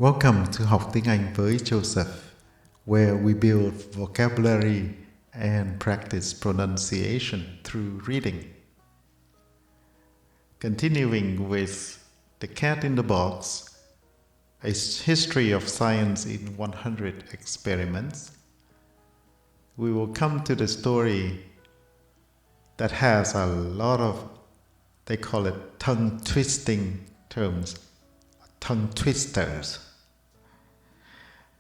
Welcome to Học Tiếng Anh với Joseph, where we build vocabulary and practice pronunciation through reading. Continuing with The Cat in the Box, a history of science in 100 experiments, we will come to the story that has a lot of, they call it tongue-twisting terms, tongue twisters.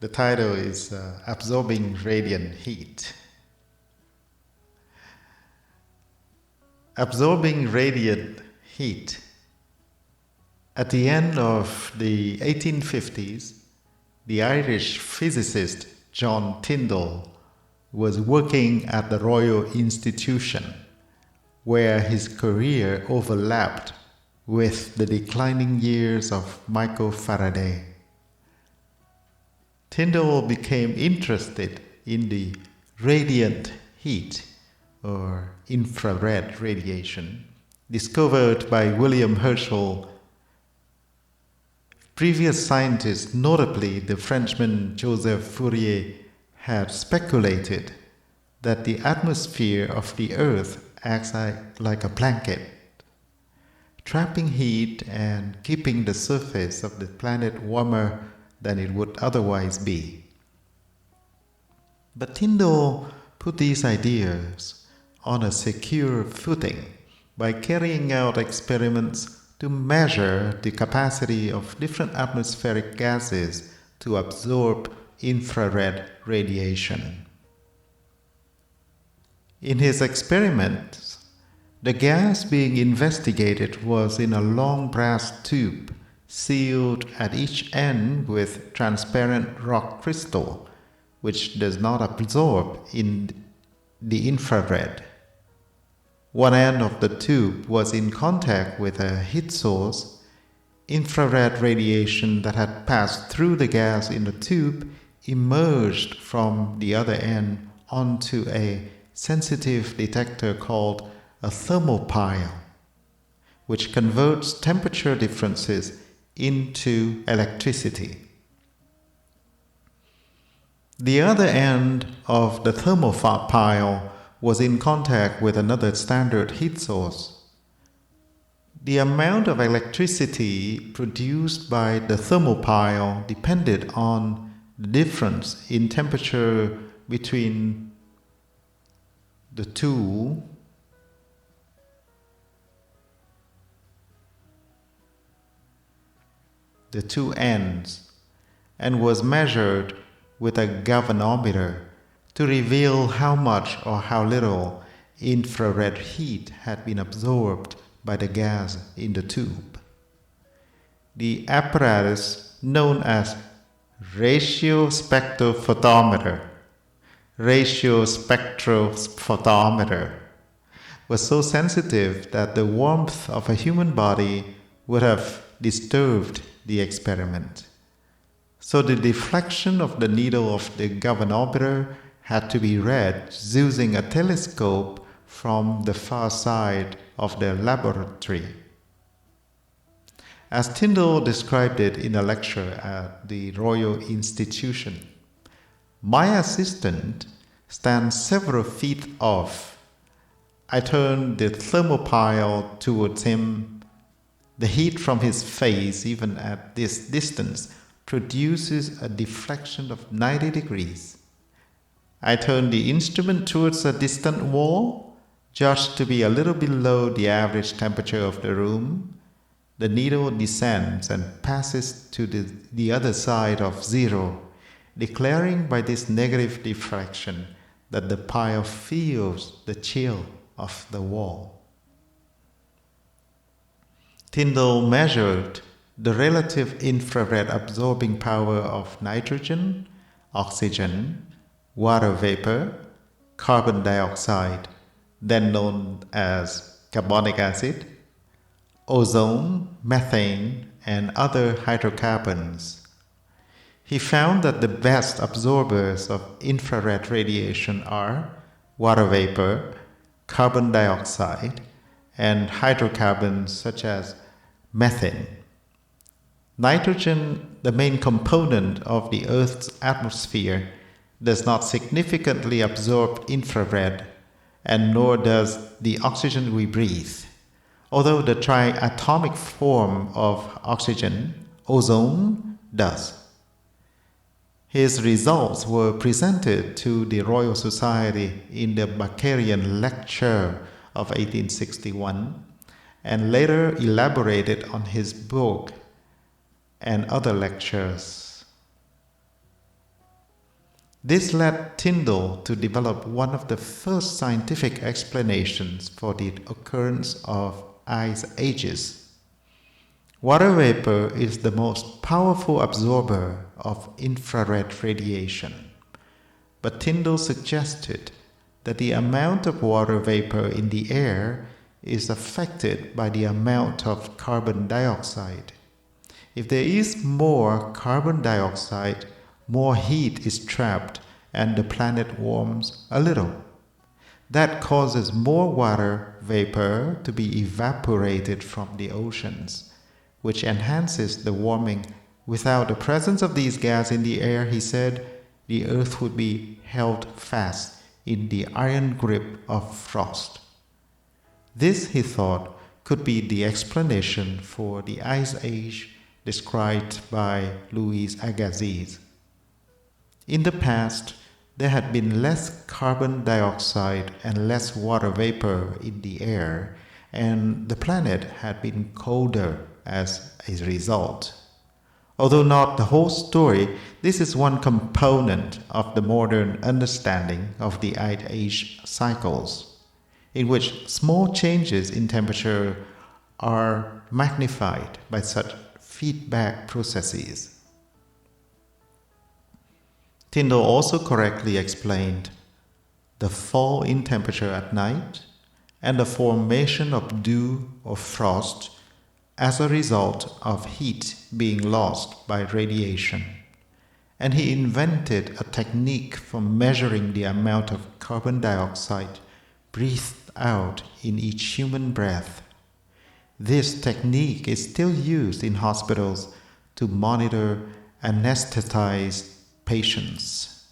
The title is Absorbing Radiant Heat. Absorbing radiant heat. At the end of the 1850s, the Irish physicist John Tyndall was working at the Royal Institution, where his career overlapped with the declining years of Michael Faraday. Tyndall became interested in the radiant heat, or infrared radiation, discovered by William Herschel. Previous scientists, notably the Frenchman Joseph Fourier, had speculated that the atmosphere of the Earth acts like a blanket, trapping heat and keeping the surface of the planet warmer than it would otherwise be. But Tyndall put these ideas on a secure footing by carrying out experiments to measure the capacity of different atmospheric gases to absorb infrared radiation. In his experiments, the gas being investigated was in a long brass tube sealed at each end with transparent rock crystal, which does not absorb in the infrared. One end of the tube was in contact with a heat source. Infrared radiation that had passed through the gas in the tube emerged from the other end onto a sensitive detector called a thermopile, which converts temperature differences into electricity. The other end of the thermopile was in contact with another standard heat source. The amount of electricity produced by the thermopile depended on the difference in temperature between the two ends, and was measured with a galvanometer to reveal how much or how little infrared heat had been absorbed by the gas in the tube. The apparatus known as Ratiospectrophotometer was so sensitive that the warmth of a human body would have disturbed the experiment. So the deflection of the needle of the galvanometer had to be read using a telescope from the far side of the laboratory. As Tyndall described it in a lecture at the Royal Institution, "My assistant stands several feet off. I turn the thermopile towards him. The heat from his face, even at this distance, produces a deflection of 90 degrees. I turn the instrument towards a distant wall, judged to be a little below the average temperature of the room. The needle descends and passes to the other side of zero, declaring by this negative deflection that the pile feels the chill of the wall." Tyndall measured the relative infrared absorbing power of nitrogen, oxygen, water vapor, carbon dioxide, then known as carbonic acid, ozone, methane, and other hydrocarbons. He found that the best absorbers of infrared radiation are water vapor, carbon dioxide, and hydrocarbons such as methane. Nitrogen, the main component of the Earth's atmosphere, does not significantly absorb infrared, and nor does the oxygen we breathe, although the triatomic form of oxygen, ozone, does. His results were presented to the Royal Society in the Bakerian Lecture of 1861 and later elaborated on his book and other lectures. This led Tyndall to develop one of the first scientific explanations for the occurrence of ice ages. Water vapor is the most powerful absorber of infrared radiation, but Tyndall suggested that the amount of water vapor in the air is affected by the amount of carbon dioxide. If there is more carbon dioxide, more heat is trapped and the planet warms a little. That causes more water vapor to be evaporated from the oceans, which enhances the warming. Without the presence of these gases in the air, he said, the Earth would be held fast in the iron grip of frost. This, he thought, could be the explanation for the Ice Age described by Louis Agassiz. In the past, there had been less carbon dioxide and less water vapor in the air, and the planet had been colder as a result. Although not the whole story, this is one component of the modern understanding of the Ice Age cycles, in which small changes in temperature are magnified by such feedback processes. Tyndall also correctly explained the fall in temperature at night and the formation of dew or frost as a result of heat being lost by radiation. And he invented a technique for measuring the amount of carbon dioxide breathed out in each human breath. This technique is still used in hospitals to monitor anesthetized patients.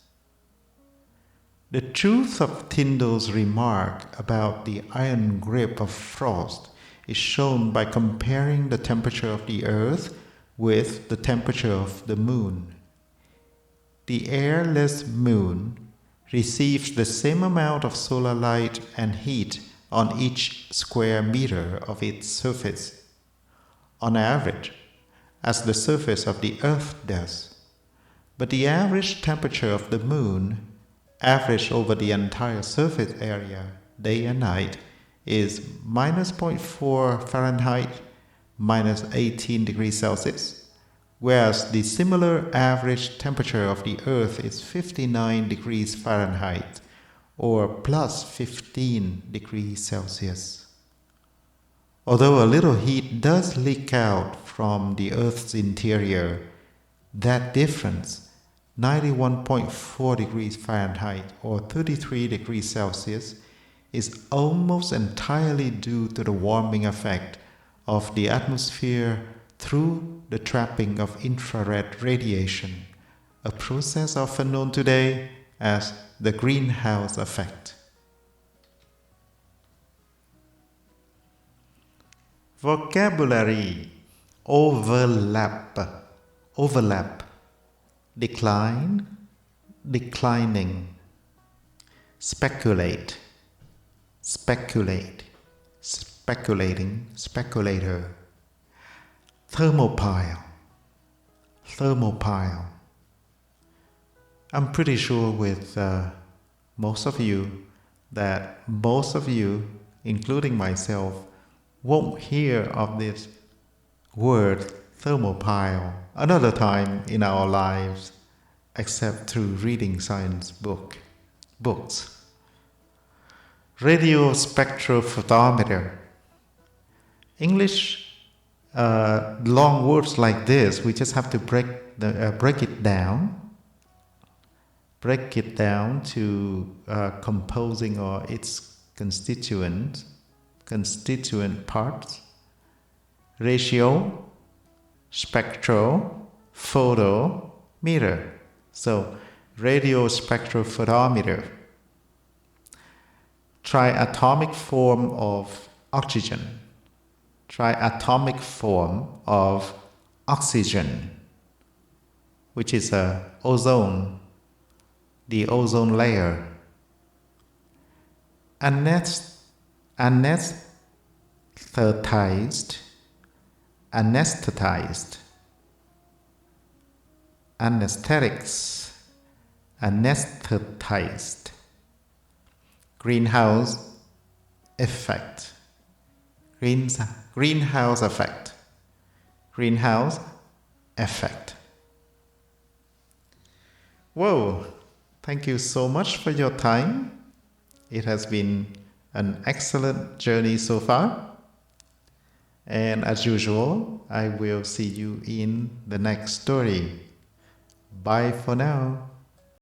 The truth of Tyndall's remark about the iron grip of frost is shown by comparing the temperature of the Earth with the temperature of the Moon. The airless Moon receives the same amount of solar light and heat on each square meter of its surface, on average, as the surface of the Earth does. But the average temperature of the Moon, averaged over the entire surface area, day and night, is minus 0.4 Fahrenheit, minus 18 degrees Celsius, whereas the similar average temperature of the Earth is 59 degrees Fahrenheit, or plus 15 degrees Celsius. Although a little heat does leak out from the Earth's interior, that difference, 91.4 degrees Fahrenheit or 33 degrees Celsius, is almost entirely due to the warming effect of the atmosphere through the trapping of infrared radiation, a process often known today as the greenhouse effect. Vocabulary: overlap, decline, declining, speculate, speculating, speculator, thermopile. I'm pretty sure with most of you, including myself, won't hear of this word thermopile another time in our lives except through reading science books. Ratiospectrophotometer. English long words like this, we just have to break it down to composing or its constituent parts. Ratio, Ratiospectrophotometer. So, Ratiospectrophotometer. Triatomic form of oxygen. Triatomic form of oxygen, which is ozone, the ozone layer. Anesthetized, anesthetics, anesthetized. Greenhouse effect, greenhouse effect, greenhouse effect. Whoa, thank you so much for your time. It has been an excellent journey so far. And as usual, I will see you in the next story. Bye for now.